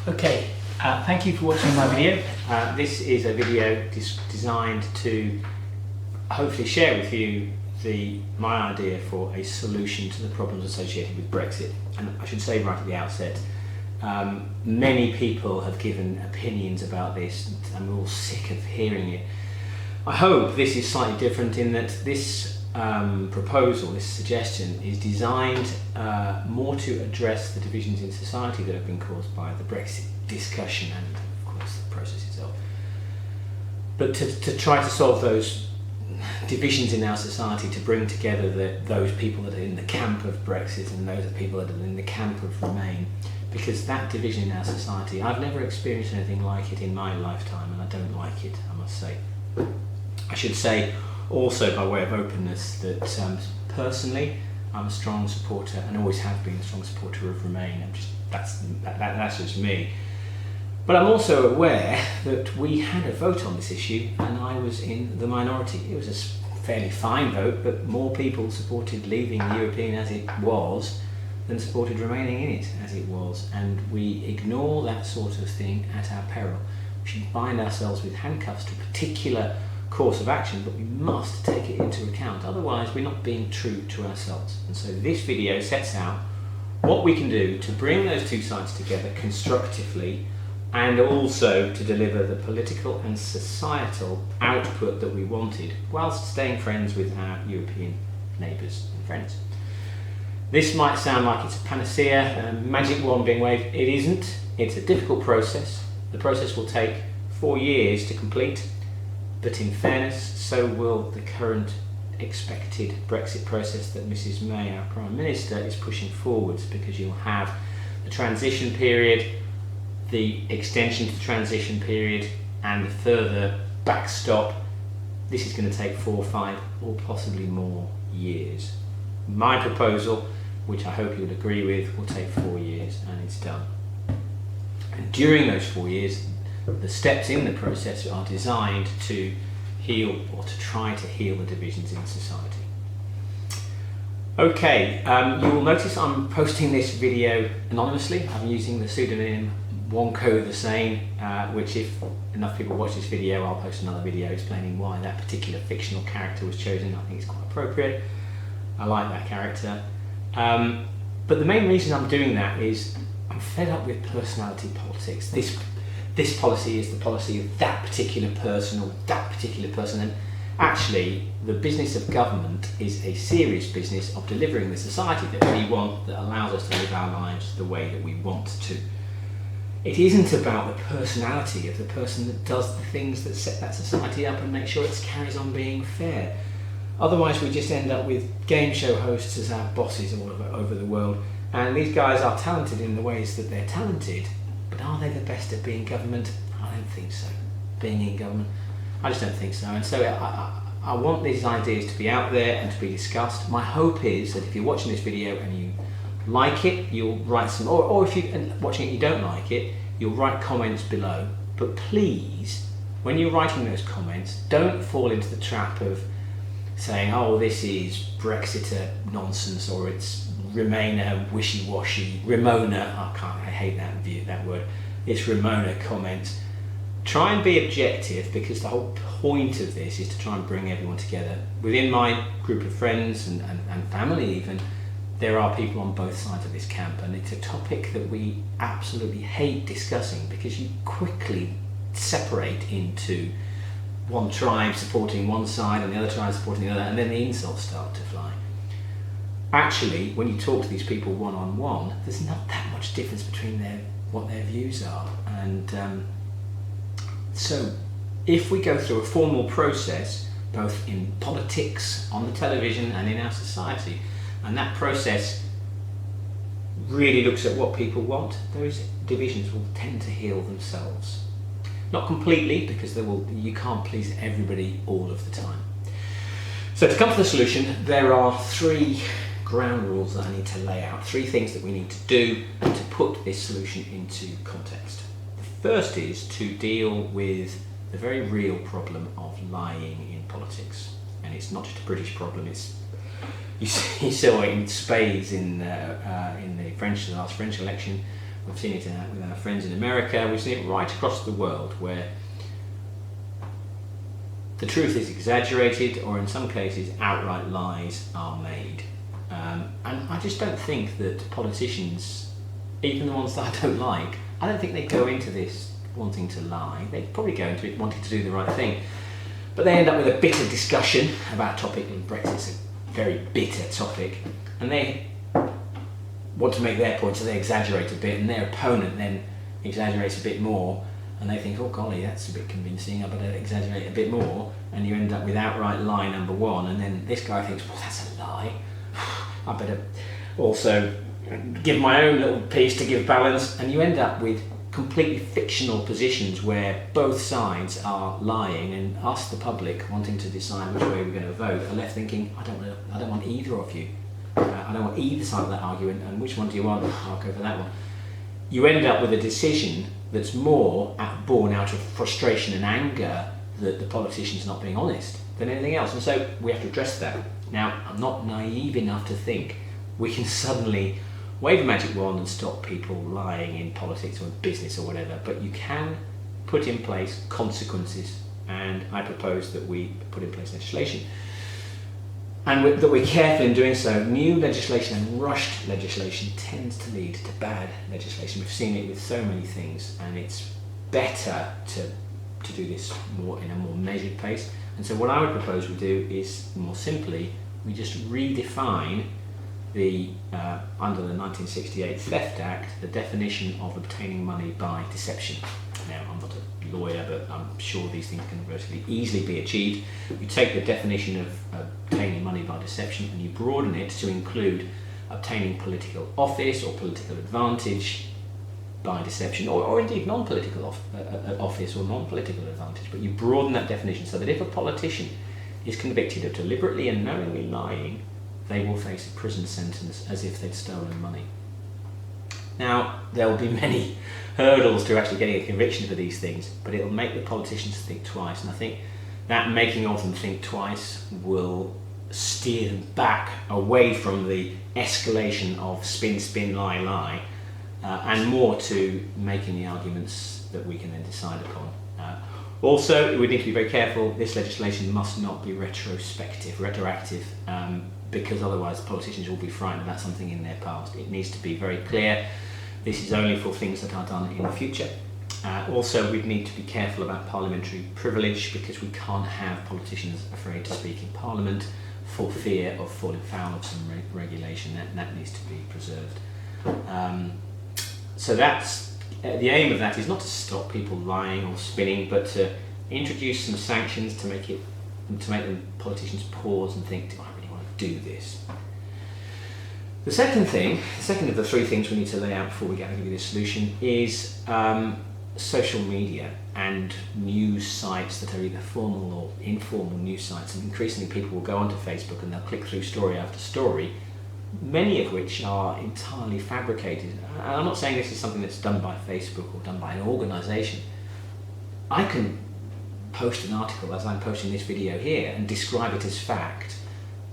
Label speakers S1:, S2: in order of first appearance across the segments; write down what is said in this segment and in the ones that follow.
S1: Okay, thank you for watching my video. This is a video designed to hopefully share with you my idea for a solution to the problems associated with Brexit. And I should say right at the outset, many people have given opinions about this and we're all sick of hearing it. I hope this is slightly different in that this proposal, this suggestion, is designed more to address the divisions in society that have been caused by the Brexit discussion and of course the process itself, but to try to solve those divisions in our society, to bring together those people that are in the camp of Brexit and those people that are in the camp of Remain, because that division in our society, I've never experienced anything like it in my lifetime and I don't like it, I must say. I should say also, by way of openness, that personally I'm a strong supporter and always have been a strong supporter of Remain. That's just me. But I'm also aware that we had a vote on this issue and I was in the minority. It was a fairly fine vote, but more people supported leaving the European as it was than supported remaining in it as it was. And we ignore that sort of thing at our peril. We should bind ourselves with handcuffs to a particular course of action, but we must take it into account, otherwise we're not being true to ourselves. And so this video sets out what we can do to bring those two sides together constructively and also to deliver the political and societal output that we wanted whilst staying friends with our European neighbours and friends. This might sound like it's a panacea, a magic wand being waved. It isn't. It's a difficult process. The process will take 4 years to complete. But in fairness, so will the current expected Brexit process that Mrs May, our Prime Minister, is pushing forwards, because you'll have the transition period, the extension to the transition period, and the further backstop. This is going to take 4, 5 or possibly more years. My proposal, which I hope you'll agree with, will take 4 years and it's done. And during those 4 years, the steps in the process are designed to heal, or to try to heal, the divisions in society. Okay, you will notice I'm posting this video anonymously. I'm using the pseudonym Wonko the Sane, which if enough people watch this video, I'll post another video explaining why that particular fictional character was chosen. I think it's quite appropriate. I like that character. But the main reason I'm doing that is I'm fed up with personality politics. This policy is the policy of that particular person or that particular person, and actually the business of government is a serious business of delivering the society that we want, that allows us to live our lives the way that we want to. It isn't about the personality of the person that does the things that set that society up and make sure it carries on being fair. Otherwise we just end up with game show hosts as our bosses all over the world, and these guys are talented in the ways that they're talented. But are they the best at being government? I don't think so. Being in government? I just don't think so. And so I want these ideas to be out there and to be discussed. My hope is that if you're watching this video and you like it, you'll write some, or if you're watching it and you don't like it, you'll write comments below. But please, when you're writing those comments, don't fall into the trap of saying, oh, this is Brexiter nonsense, or it's Remainer wishy-washy, Remona, I hate that word, it's Remona comments. Try and be objective, because the whole point of this is to try and bring everyone together. Within my group of friends and family even, there are people on both sides of this camp, and it's a topic that we absolutely hate discussing, because you quickly separate into one tribe supporting one side and the other tribe supporting the other, and then the insults start to fly. Actually, when you talk to these people one-on-one, there's not that much difference between what their views are. And so if we go through a formal process, both in politics, on the television and in our society, and that process really looks at what people want, those divisions will tend to heal themselves. Not completely, because you can't please everybody all of the time. So to come to the solution, there are 3 ground rules that I need to lay out, 3 things that we need to do to put this solution into context. The first is to deal with the very real problem of lying in politics. And it's not just a British problem, you saw it in spades in the last French election, We've seen it with our friends in America. We've seen it right across the world, where the truth is exaggerated, or in some cases outright lies are made. And I just don't think that politicians, even the ones that I don't like, I don't think they go into this wanting to lie. They probably go into it wanting to do the right thing. But they end up with a bitter discussion about a topic, and Brexit's a very bitter topic, and they want to make their point, so they exaggerate a bit, and their opponent then exaggerates a bit more, and they think, oh golly, that's a bit convincing, I better exaggerate a bit more, and you end up with outright lie number one, and then this guy thinks, well, that's a lie, I better also give my own little piece to give balance, and you end up with completely fictional positions where both sides are lying, and us, the public, wanting to decide which way we're going to vote, are left thinking, I don't want either of you. I don't want either side of that argument, and which one do you want? I'll go for that one. You end up with a decision that's more born out of frustration and anger that the politician's not being honest than anything else, and so we have to address that. Now, I'm not naive enough to think we can suddenly wave a magic wand and stop people lying in politics or in business or whatever, but you can put in place consequences, and I propose that we put in place legislation. And that we're careful in doing so. New legislation and rushed legislation tends to lead to bad legislation. We've seen it with so many things, and it's better to do this more in a more measured pace. And so what I would propose we do is, more simply, we just redefine the under the 1968 Theft Act, the definition of obtaining money by deception. Now, I'm not a lawyer, but I'm sure these things can relatively easily be achieved. You take the definition of obtaining money by deception and you broaden it to include obtaining political office or political advantage by deception, or indeed non-political office or non-political advantage. But you broaden that definition so that if a politician is convicted of deliberately and knowingly lying, they will face a prison sentence as if they'd stolen money. Now, there will be many hurdles to actually getting a conviction for these things, but it'll make the politicians think twice, and I think that making of them think twice will steer them back away from the escalation of spin, spin, lie, lie, and more to making the arguments that we can then decide upon. Also, we need to be very careful. This legislation must not be retroactive, because otherwise politicians will be frightened about something in their past. It needs to be very clear. This is only for things that are done in the future. Also, we need to be careful about parliamentary privilege, because we can't have politicians afraid to speak in Parliament for fear of falling foul of some regulation. That needs to be preserved. So that's the aim of that is not to stop people lying or spinning, but to introduce some sanctions to make them politicians pause and think, do I really want to do this? The second of the three things we need to lay out before we get to give you this solution is social media and news sites that are either formal or informal news sites. And increasingly people will go onto Facebook and they'll click through story after story, many of which are entirely fabricated. And I'm not saying this is something that's done by Facebook or done by an organisation. I can post an article as I'm posting this video here and describe it as fact,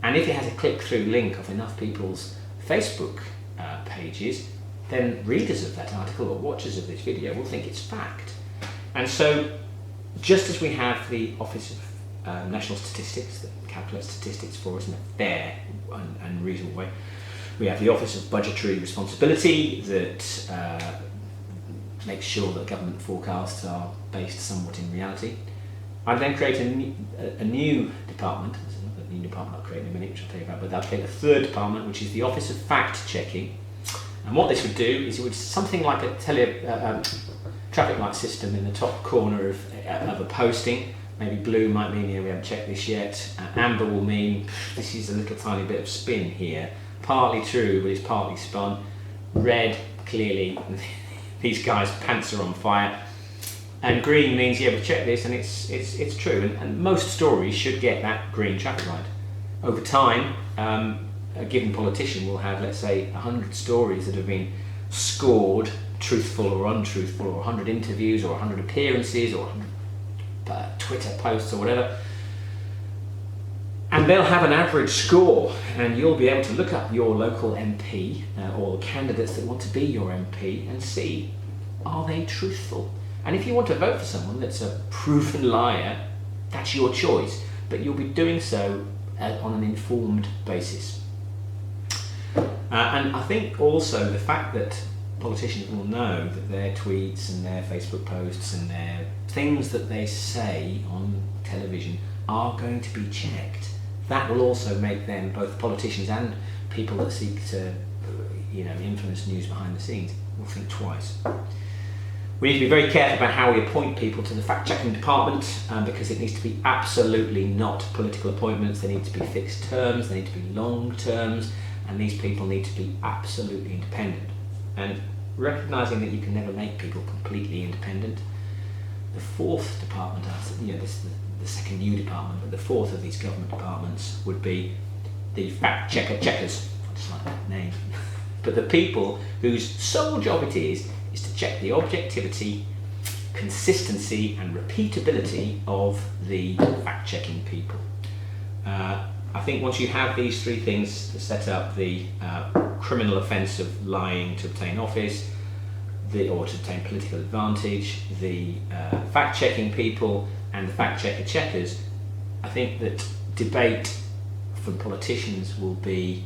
S1: and if it has a click-through link of enough people's Facebook pages, then readers of that article or watchers of this video will think it's fact. And so, just as we have the Office of National Statistics that calculates statistics for us in a fair and reasonable way, we have the Office of Budgetary Responsibility that makes sure that government forecasts are based somewhat in reality. I'd then create a new department. There's another new department I'll create in a minute, which I'll tell you about, but I'll create a third department, which is the Office of Fact Checking. And what this would do is it would something like a traffic light system in the top corner of a posting. Maybe blue might mean, we haven't checked this yet. Amber will mean this is a little tiny bit of spin here. Partly true, but it's partly spun. Red, clearly, these guys' pants are on fire. And green means, yeah, we've checked this and it's true. And most stories should get that green traffic light. Over time, a given politician will have, let's say, 100 stories that have been scored truthful or untruthful, or 100 interviews, or 100 appearances, or 100 Twitter posts, or whatever. And they'll have an average score, and you'll be able to look up your local MP or candidates that want to be your MP and see, are they truthful? And if you want to vote for someone that's a proven liar, that's your choice, but you'll be doing so on an informed basis. And I think also the fact that politicians will know that their tweets and their Facebook posts and their things that they say on television are going to be checked. That will also make them, both politicians and people that seek to, influence news behind the scenes, will think twice. We need to be very careful about how we appoint people to the fact-checking department, because it needs to be absolutely not political appointments. They need to be fixed terms, they need to be long terms, and these people need to be absolutely independent. And recognising that you can never make people completely independent, the fourth department, this is the second new department, but the fourth of these government departments would be the fact-checker checkers. I just like that name. But the people whose sole job it is to check the objectivity, consistency and repeatability of the fact-checking people. I think once you have these three things to set up, the criminal offence of lying to obtain office, or to obtain political advantage, the fact-checking people and the fact-checker checkers, I think that debate from politicians will be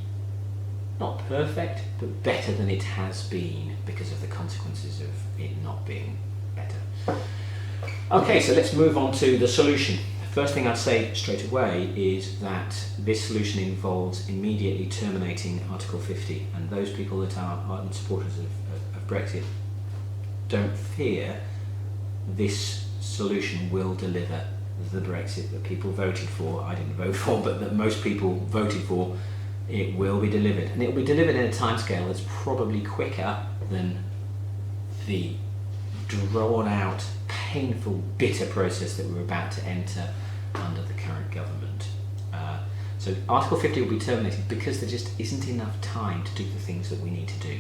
S1: not perfect, but better than it has been because of the consequences of it not being better. Okay, so let's move on to the solution. The first thing I'd say straight away is that this solution involves immediately terminating Article 50, and those people that are ardent supporters of Brexit, don't fear this solution will deliver the Brexit that people voted for. I didn't vote for, but that most people voted for. It will be delivered, and it will be delivered in a timescale that's probably quicker than the drawn out, painful, bitter process that we're about to enter under the current government. So Article 50 will be terminated because there just isn't enough time to do the things that we need to do.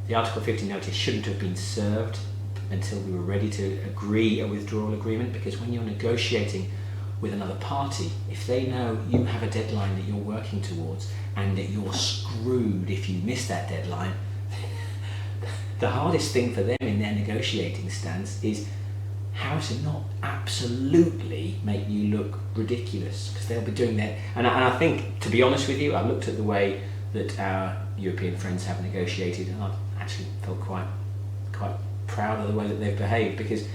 S1: The Article 50 notice shouldn't have been served until we were ready to agree a withdrawal agreement, because when you're negotiating with another party, if they know you have a deadline that you're working towards and that you're screwed if you miss that deadline, the hardest thing for them in their negotiating stance is how to not absolutely make you look ridiculous, because they'll be doing that. And I think, to be honest with you, I looked at the way that our European friends have negotiated, and I've actually felt quite proud of the way that they've behaved, because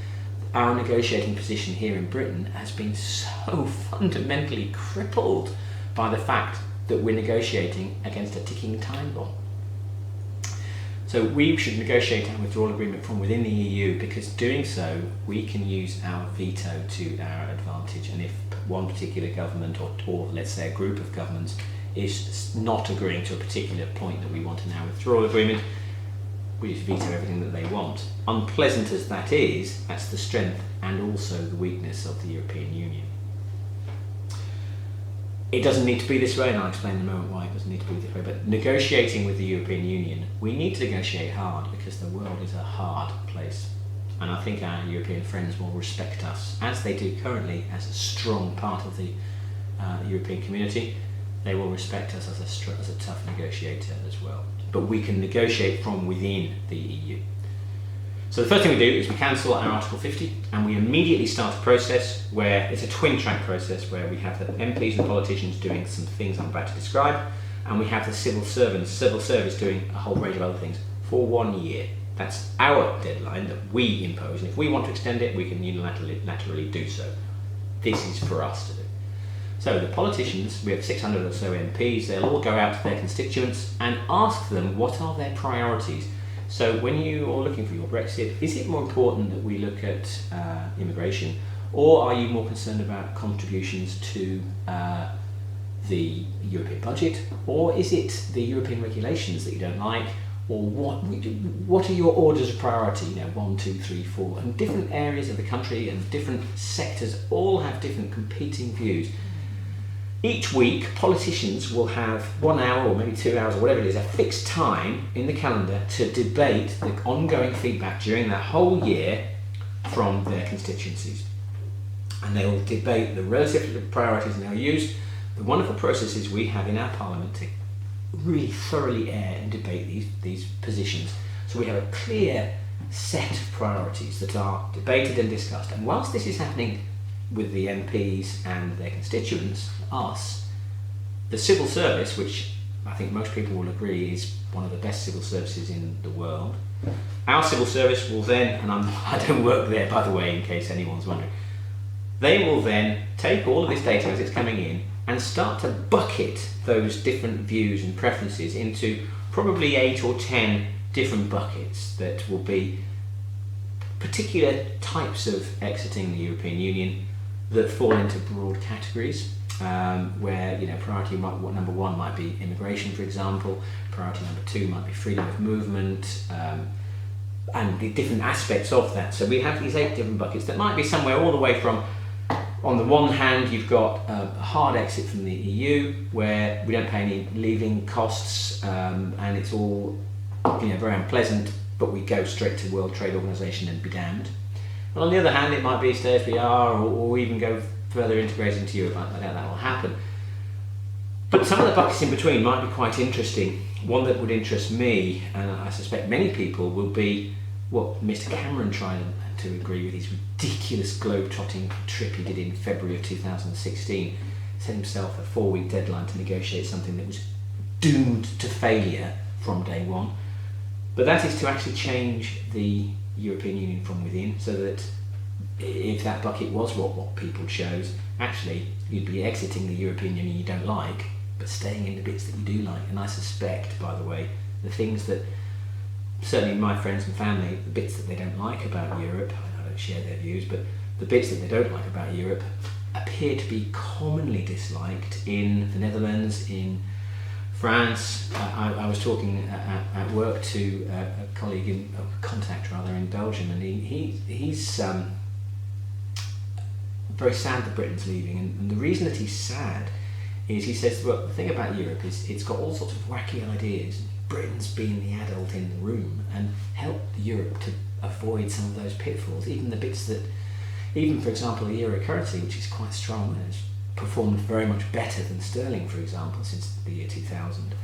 S1: our negotiating position here in Britain has been so fundamentally crippled by the fact that we're negotiating against a ticking time bomb. So we should negotiate our withdrawal agreement from within the EU, because doing so we can use our veto to our advantage. And if one particular government, or let's say a group of governments, is not agreeing to a particular point that we want in our withdrawal agreement, we just veto everything that they want. Unpleasant as that is, that's the strength and also the weakness of the European Union. It doesn't need to be this way, and I'll explain in a moment why it doesn't need to be this way, but negotiating with the European Union, we need to negotiate hard because the world is a hard place. And I think our European friends will respect us, as they do currently, as a strong part of the European community. They will respect us as a tough negotiator as well. But we can negotiate from within the EU. So the first thing we do is we cancel our Article 50, and we immediately start a process where it's a twin-track process, where we have the MPs and politicians doing some things I'm about to describe, and we have the civil service doing a whole range of other things for 1 year. That's our deadline that we impose, and if we want to extend it, we can unilaterally do so. This is for us to do. So the politicians, we have 600 or so MPs, they'll all go out to their constituents and ask them what are their priorities. So when you are looking for your Brexit, is it more important that we look at immigration, or are you more concerned about contributions to the European budget, or is it the European regulations that you don't like, or what are your orders of priority, 1, 2, 3, 4, and different areas of the country and different sectors all have different competing views. Each week, politicians will have 1 hour or maybe 2 hours or whatever it is, a fixed time in the calendar to debate the ongoing feedback during that whole year from their constituencies. And they will debate the relative priorities, and they'll use the wonderful processes we have in our Parliament to really thoroughly air and debate these positions. So we have a clear set of priorities that are debated and discussed. And whilst this is happening with the MPs and their constituents, us, the civil service, which I think most people will agree is one of the best civil services in the world, our civil service will then, and I don't work there by the way in case anyone's wondering, they will then take all of this data as it's coming in and start to bucket those different views and preferences into probably 8 or 10 different buckets that will be particular types of exiting the European Union that fall into broad categories, where priority number 1 might be immigration, for example. Priority number 2 might be freedom of movement, and the different aspects of that. So we have these 8 different buckets that might be somewhere all the way from, on the one hand, you've got a hard exit from the EU, where we don't pay any leaving costs, and it's all very unpleasant, but we go straight to World Trade Organization and be damned. But on the other hand, it might be stay as we are, or even go further integrated into Europe. I doubt that will happen. But some of the buckets in between might be quite interesting. One that would interest me, and I suspect many people, will be what Mr. Cameron tried to agree with his ridiculous globe-trotting trip he did in February of 2016. Set himself a 4-week deadline to negotiate something that was doomed to failure from day one. But that is to actually change the European Union from within, so that if that bucket was what people chose, actually you'd be exiting the European Union you don't like, but staying in the bits that you do like. And I suspect, by the way, the things that, certainly my friends and family, the bits that they don't like about Europe, I don't share their views, but the bits that they don't like about Europe appear to be commonly disliked in the Netherlands, in France. I was talking at work to a colleague, a contact rather, in Belgium, and he's very sad that Britain's leaving, and the reason that he's sad is, he says, well, the thing about Europe is it's got all sorts of wacky ideas. Britain's been the adult in the room and helped Europe to avoid some of those pitfalls, even the bits that, even for example the euro currency, which is quite strong and has performed very much better than sterling, for example, since the year 2000.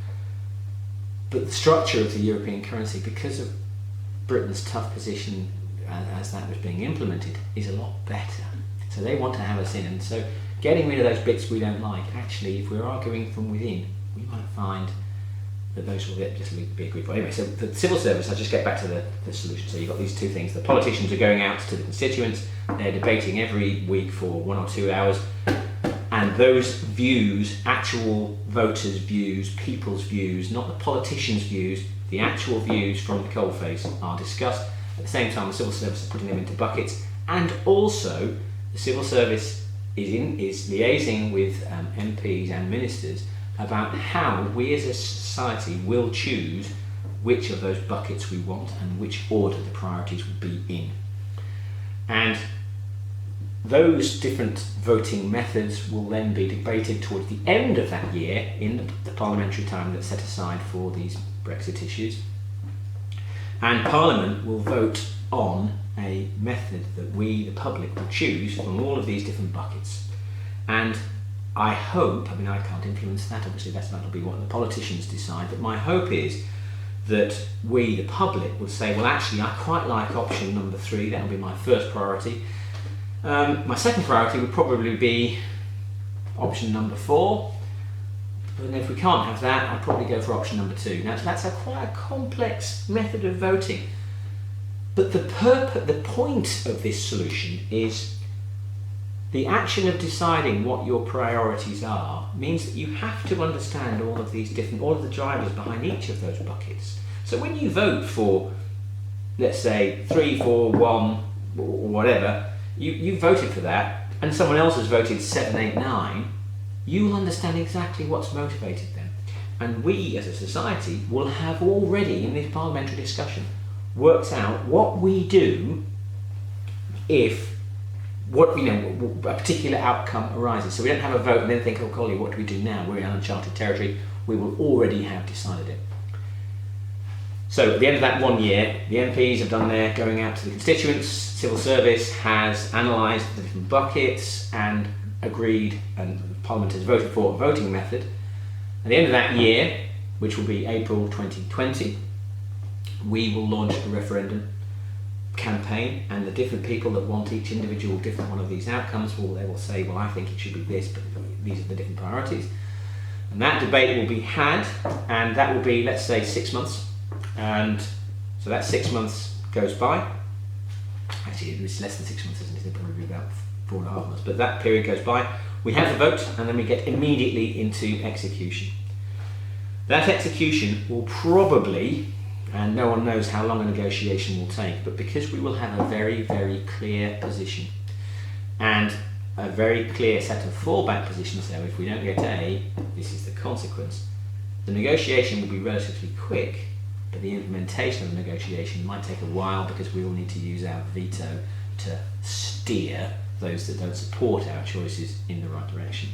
S1: But the structure of the European currency, because of Britain's tough position as that was being implemented, is a lot better. So they want to have us in, and so getting rid of those bits we don't like, actually, if we're arguing from within, we might find that those will just be agreed for. Anyway, so the civil service, I'll just get back to the solution. So you've got these 2 things. The politicians are going out to the constituents, they're debating every week for 1 or 2 hours, and those views, actual voters' views, people's views, not the politicians' views, the actual views from the coalface are discussed. At the same time, the civil service is putting them into buckets, and also the civil service is liaising with MPs and ministers about how we as a society will choose which of those buckets we want and which order the priorities will be in. And those different voting methods will then be debated towards the end of that year in the parliamentary time that's set aside for these Brexit issues. And Parliament will vote on a method that we, the public, will choose from all of these different buckets. And I hope, I can't influence that, obviously that'll be what the politicians decide, but my hope is that we, the public, will say, well actually I quite like option number 3, that'll be my first priority. My second priority would probably be option number 4, and if we can't have that, I'd probably go for option number 2. Now that's quite a complex method of voting, but the point of this solution is the action of deciding what your priorities are means that you have to understand all of the drivers behind each of those buckets. So when you vote for, let's say, 3, 4, 1, or whatever, you voted for that, and someone else has voted 7, 8, 9, you will understand exactly what's motivated them. And we as a society will have already, in this parliamentary discussion, worked out what we do if a particular outcome arises. So we don't have a vote and then think, oh golly, what do we do now? We're in uncharted territory. We will already have decided it. So at the end of that 1 year, the MPs have done their going out to the constituents, civil service has analysed the different buckets, and agreed and Parliament has voted for a voting method, at the end of that year, which will be April 2020, we will launch a referendum campaign, and the different people that want each individual different one of these outcomes they will say, well, I think it should be this, but these are the different priorities. And that debate will be had, and that will be, let's say, 6 months. And so that 6 months goes by. Actually, it's less than 6 months, isn't it? It'll probably be about 4.5 months. But that period goes by. We have the vote, and then we get immediately into execution. That execution will probably, and no one knows how long a negotiation will take, but because we will have a very, very clear position and a very clear set of fallback positions, so if we don't get A, this is the consequence. The negotiation will be relatively quick, but the implementation of the negotiation might take a while because we will need to use our veto to steer those that don't support our choices in the right direction.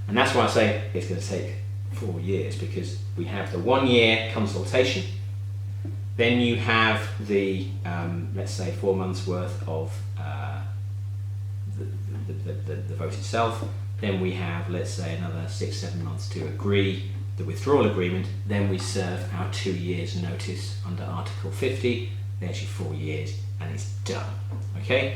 S1: And that's why I say it's going to take 4 years, because we have the 1 year consultation, then you have the, let's say, 4 months worth of the vote itself, then we have, let's say, another 6-7 months to agree the withdrawal agreement, then we serve our 2 years notice under Article 50, there's your 4 years, and it's done, okay?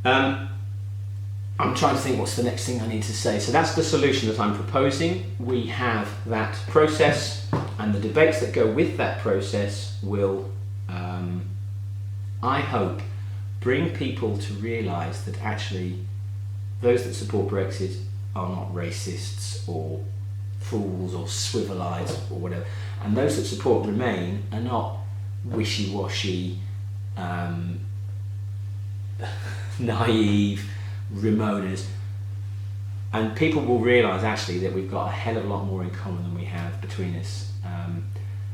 S1: I'm trying to think what's the next thing I need to say. So that's the solution that I'm proposing. We have that process, and the debates that go with that process will, I hope, bring people to realise that actually those that support Brexit are not racists or fools or swivel-eyed or whatever, and those that support Remain are not wishy-washy, naive Remoaners, and people will realise actually that we've got a hell of a lot more in common than we have between us.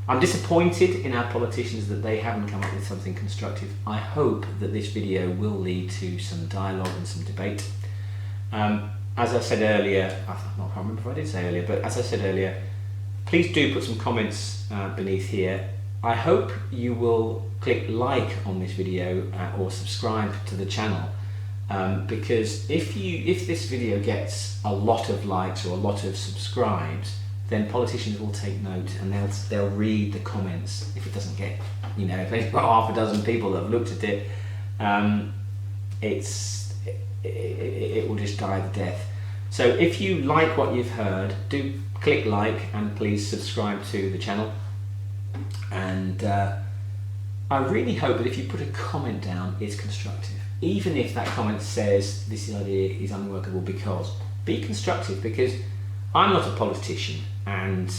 S1: I'm disappointed in our politicians that they haven't come up with something constructive. I hope that this video will lead to some dialogue and some debate. As I said earlier, I can't remember if I did say earlier, but as I said earlier, please do put some comments beneath here. I hope you will click like on this video or subscribe to the channel, because if this video gets a lot of likes or a lot of subscribes, then politicians will take note and they'll read the comments. If it doesn't get, if only got half a dozen people that have looked at it, it will just die the death. So if you like what you've heard, do click like and please subscribe to the channel. And I really hope that if you put a comment down, it's constructive. Even if that comment says this idea is unworkable, be constructive, because I'm not a politician and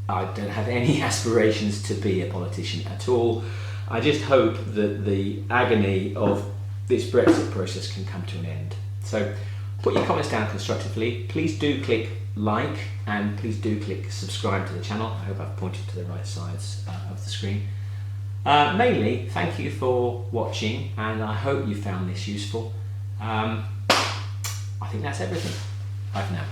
S1: I don't have any aspirations to be a politician at all. I just hope that the agony of this Brexit process can come to an end. So put your comments down constructively. Please do click like and please do click subscribe to the channel. I hope I've pointed to the right sides of the screen. Mainly, thank you for watching, and I hope you found this useful. I think that's everything. Bye for now.